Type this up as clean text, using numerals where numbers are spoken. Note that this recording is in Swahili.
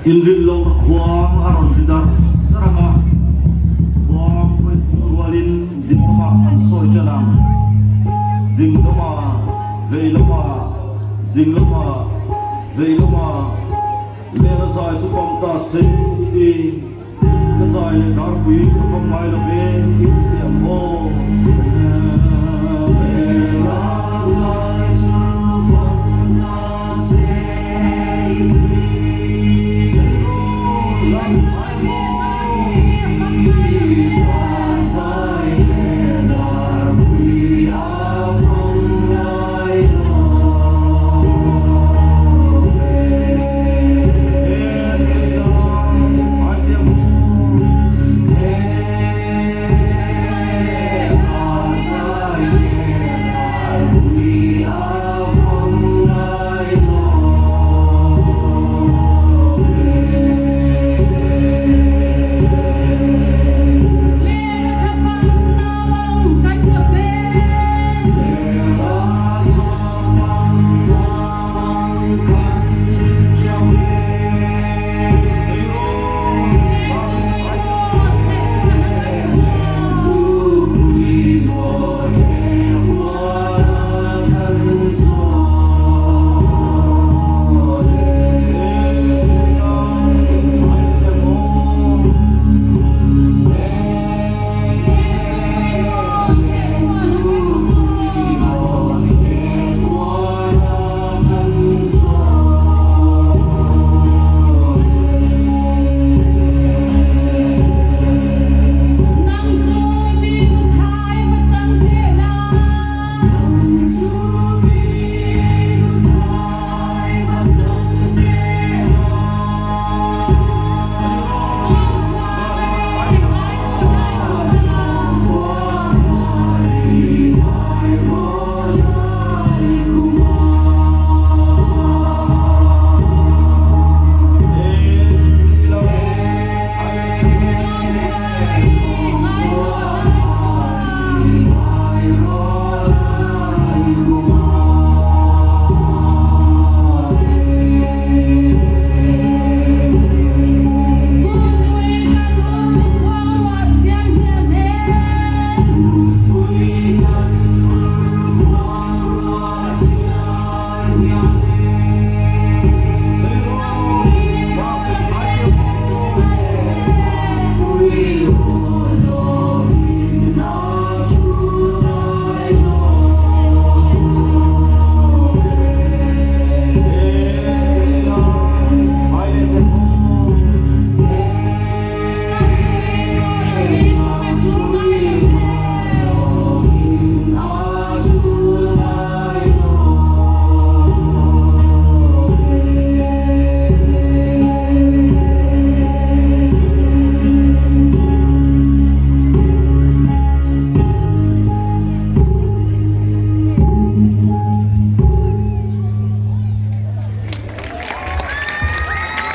in rin lo khuang aron dida taranga khuang với rualin ding ma an soi chanang ding lama ve lama ding lama ve lama le na sai chu pom ta se ti na sai le dar pui phong mai lo ve ti am mo